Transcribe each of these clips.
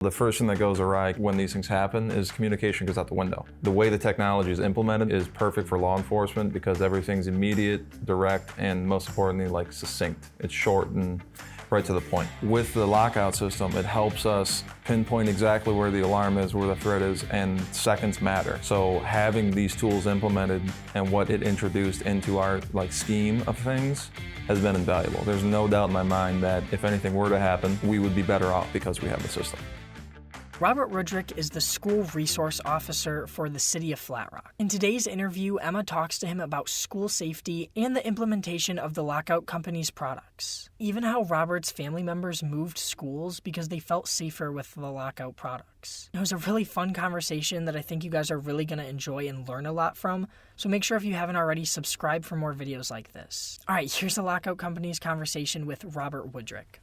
The first thing that goes awry when these things happen is communication goes out the window. The way the technology is implemented is perfect for law enforcement because everything's immediate, direct, and most importantly, like succinct. It's short and right to the point. With the LockOut system, it helps us pinpoint exactly where the alarm is, where the threat is, and seconds matter. So having these tools implemented and what it introduced into our scheme of things has been invaluable. There's no doubt in my mind that if anything were to happen, we would be better off because we have the system. Robert Wydryck is the school resource officer for the city of Flat Rock. In today's interview, Emma talks to him about school safety and the implementation of the LockOut company's products. Even how Robert's family members moved schools because they felt safer with the LockOut products. It was a really fun conversation that I think you guys are really going to enjoy and learn a lot from, so make sure if you haven't already, subscribe for more videos like this. Alright, here's the LockOut company's conversation with Robert Wydryck.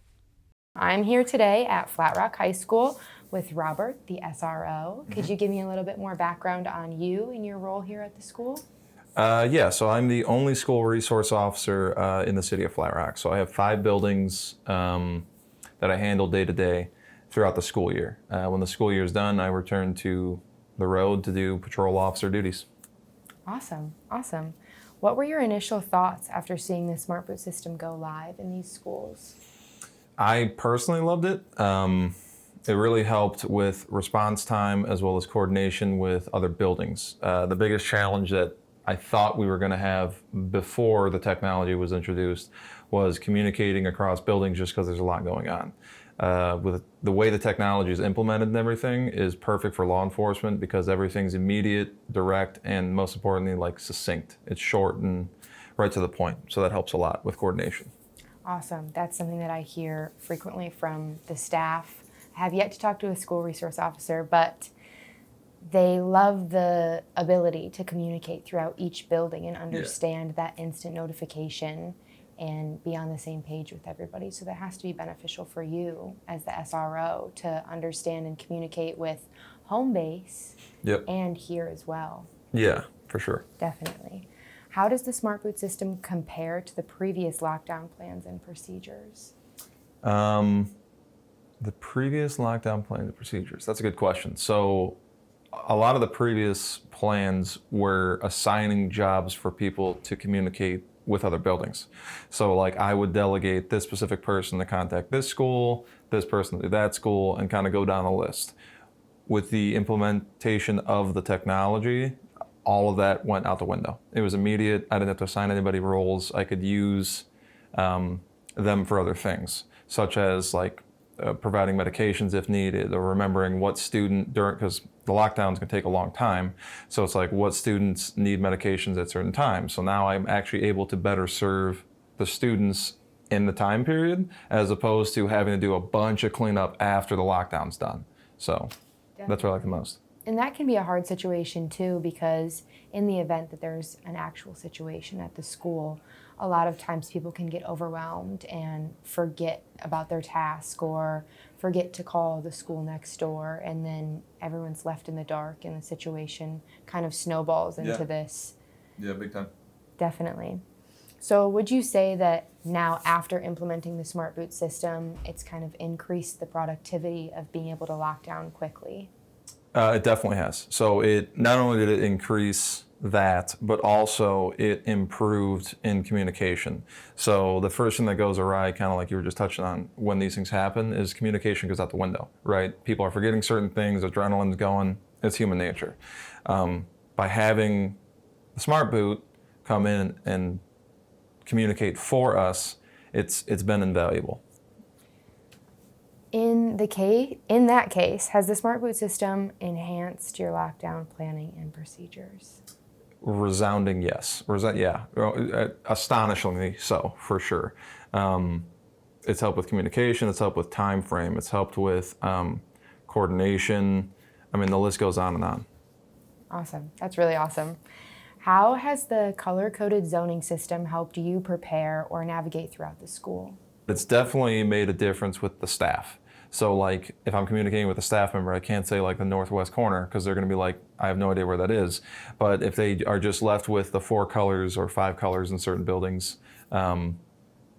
I'm here today at Flat Rock High School with Robert, the SRO. Could you give me a little bit more background on you and your role here at the school? Yeah, so I'm the only school resource officer in the city of Flat Rock. So I have 5 buildings that I handle day to day throughout the school year. When the school year is done, I return to the road to do patrol officer duties. Awesome, awesome. What were your initial thoughts after seeing the SmartBoot system go live in these schools? I personally loved it. It really helped with response time as well as coordination with other buildings. The biggest challenge that I thought we were going to have before the technology was introduced was communicating across buildings just because there's a lot going on. With the way the technology is implemented and everything is perfect for law enforcement because everything's immediate, direct, and most importantly, succinct. It's short and right to the point, so that helps a lot with coordination. Awesome. That's something that I hear frequently from the staff. I have yet to talk to a school resource officer, but they love the ability to communicate throughout each building and understand that instant notification and be on the same page with everybody. So that has to be beneficial for you as the SRO to understand and communicate with home base and here as well. Yeah, for sure. Definitely. How does the SmartBoot system compare to the previous lockdown plans and procedures? The previous lockdown plans and procedures, that's a good question. So a lot of the previous plans were assigning jobs for people to communicate with other buildings. So I would delegate this specific person to contact this school, this person to that school, and kind of go down the list. With the implementation of the technology, all of that went out the window. It was immediate. I didn't have to assign anybody roles. I could use them for other things, such as providing medications if needed, or remembering what student because the lockdowns can take a long time. So it's what students need medications at certain times. So now I'm actually able to better serve the students in the time period, as opposed to having to do a bunch of cleanup after the lockdown's done. So that's what I like the most. And that can be a hard situation too, because in the event that there's an actual situation at the school, a lot of times people can get overwhelmed and forget about their task or forget to call the school next door, and then everyone's left in the dark and the situation kind of snowballs into this. Yeah, big time. Definitely. So would you say that now, after implementing the SmartBoot system, it's kind of increased the productivity of being able to lock down quickly? It definitely has. So it not only did it increase that, but also it improved in communication. So the first thing that goes awry, kind of like you were just touching on, when these things happen, is communication goes out the window, right? People are forgetting certain things, adrenaline's going, it's human nature. By having the SmartBoot come in and communicate for us, it's been invaluable. In that case, has the SmartBoot system enhanced your lockdown planning and procedures? Resounding yes. Astonishingly so, for sure. It's helped with communication, it's helped with time frame, it's helped with coordination. I mean, the list goes on and on. Awesome. That's really awesome. How has the color-coded zoning system helped you prepare or navigate throughout the school? It's definitely made a difference with the staff. So if I'm communicating with a staff member, I can't say the northwest corner because they're going to be I have no idea where that is. But if they are just left with the 4 colors or 5 colors in certain buildings,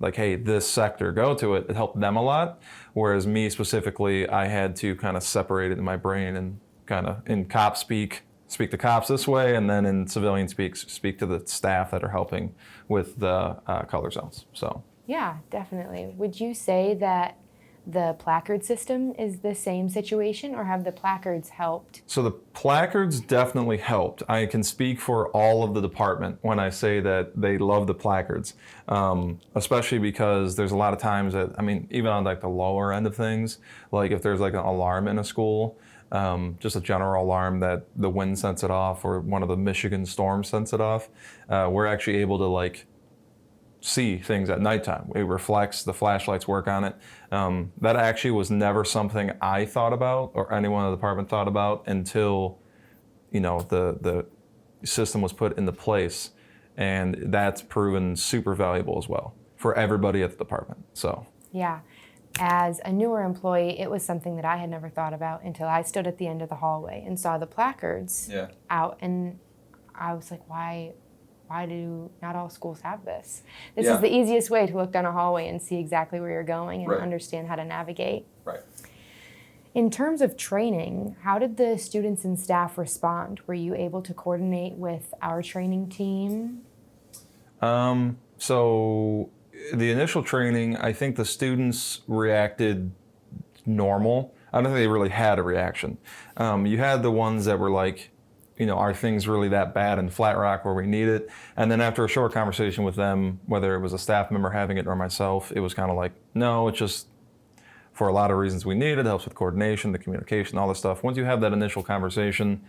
like, hey, this sector, go to it. It helped them a lot. Whereas me specifically, I had to kind of separate it in my brain and kind of in cop speak to cops this way, and then in civilian speak to the staff that are helping with the color zones. So Yeah, definitely. Would you say that the placard system is the same situation, or have the placards helped? So the placards definitely helped. I can speak for all of the department when I say that they love the placards, especially because there's a lot of times that, I mean, even on like the lower end of things, like if there's like an alarm in a school, just a general alarm that the wind sets it off or one of the Michigan storms sets it off, we're actually able to like see things at nighttime. It reflects, the flashlights work on it. That actually was never something I thought about or anyone in the department thought about until, you know, the system was put into place, and that's proven super valuable as well for everybody at the department. So Yeah. As a newer employee, it was something that I had never thought about until I stood at the end of the hallway and saw the placards out, and I was like, why do not all schools have this? This is the easiest way to look down a hallway and see exactly where you're going and understand how to navigate. Right. In terms of training, how did the students and staff respond? Were you able to coordinate with our training team? So the initial training, I think the students reacted normal. I don't think they really had a reaction. You had the ones that were like, you know, are things really that bad in Flat Rock where we need it? And then after a short conversation with them, whether it was a staff member having it or myself, it was kind of like, no, it's just for a lot of reasons we need it. It helps with coordination, the communication, all this stuff. Once you have that initial conversation,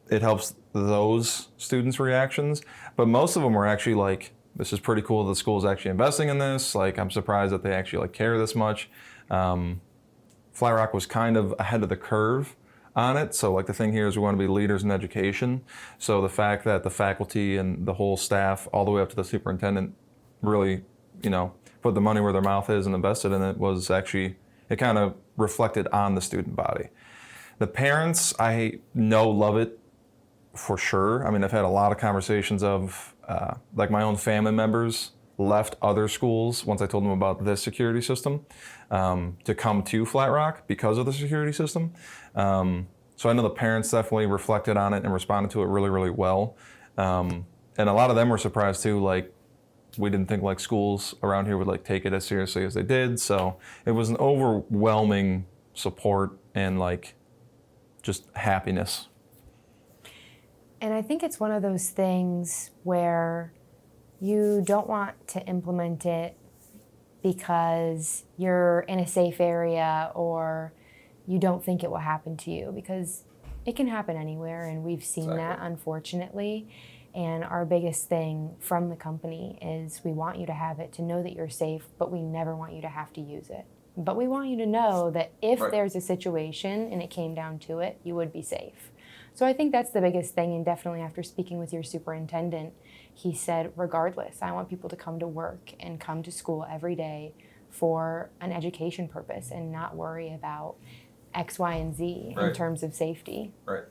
it helps those students' reactions. But most of them were actually like, this is pretty cool that the school is actually investing in this. Like, I'm surprised that they actually like care this much. Flat Rock was kind of ahead of the curve on it. So like the thing here is we want to be leaders in education. So the fact that the faculty and the whole staff, all the way up to the superintendent, really, you know, put the money where their mouth is and invested in it was actually, it kind of reflected on the student body. The parents, I know, love it for sure. I mean, I've had a lot of conversations of like my own family members left other schools once I told them about this security system to come to Flat Rock because of the security system. So I know the parents definitely reflected on it and responded to it really, really well. And a lot of them were surprised too, like we didn't think like schools around here would like take it as seriously as they did. So it was an overwhelming support and like just happiness. And I think it's one of those things where you don't want to implement it because you're in a safe area or you don't think it will happen to you, because it can happen anywhere, and we've seen that, unfortunately. And our biggest thing from the company is we want you to have it to know that you're safe, but we never want you to have to use it. But we want you to know that if there's a situation and it came down to it, you would be safe. So I think that's the biggest thing, and definitely after speaking with your superintendent, he said, regardless, I want people to come to work and come to school every day for an education purpose and not worry about X, Y, and Z in terms of safety. Right.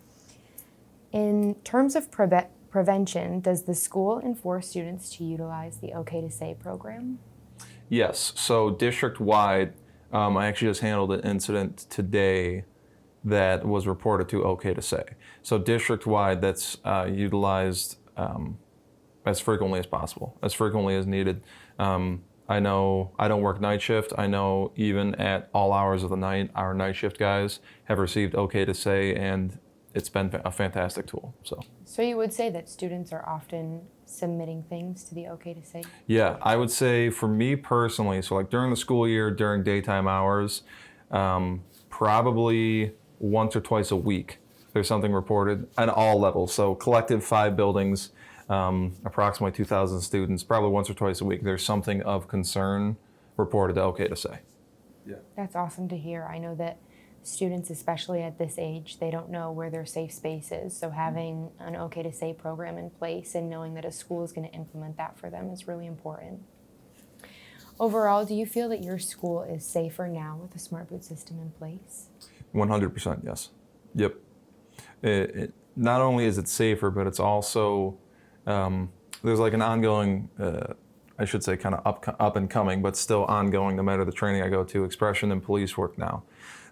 In terms of prevention, does the school enforce students to utilize the OK to Say program? Yes. So district-wide, I actually just handled an incident today that was reported to OK to Say. So district-wide, that's utilized as frequently as possible, as frequently as needed. I know I don't work night shift. I know even at all hours of the night, our night shift guys have received OK to Say, and it's been a fantastic tool. So you would say that students are often submitting things to the OK to Say? Yeah, I would say for me personally, so like during the school year, during daytime hours, probably once or twice a week, there's something reported at all levels. So collective 5 buildings, approximately 2,000 students, probably once or twice a week, there's something of concern reported to OK to Say. Yeah. That's awesome to hear. I know that students, especially at this age, they don't know where their safe space is. So having an OK to Say program in place and knowing that a school is going to implement that for them is really important. Overall, do you feel that your school is safer now with the SmartBoot system in place? 100%, yes. Yep. It not only is it safer, but it's also, there's like an ongoing I should say kind of up and coming, but still ongoing no matter the training I go to, expression and police work now.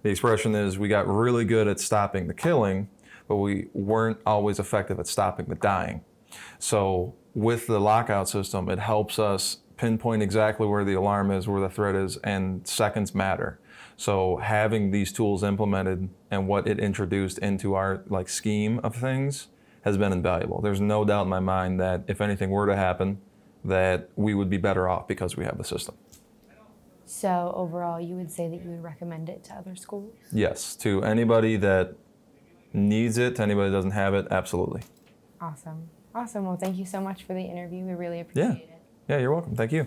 The expression is we got really good at stopping the killing, but we weren't always effective at stopping the dying. So with the lockout system, it helps us pinpoint exactly where the alarm is, where the threat is, and seconds matter. So having these tools implemented and what it introduced into our scheme of things has been invaluable. There's no doubt in my mind that if anything were to happen, that we would be better off because we have the system. So overall, you would say that you would recommend it to other schools? Yes, to anybody that needs it, to anybody that doesn't have it, absolutely. Awesome. Awesome. Well, thank you so much for the interview. We really appreciate it. Yeah, you're welcome. Thank you.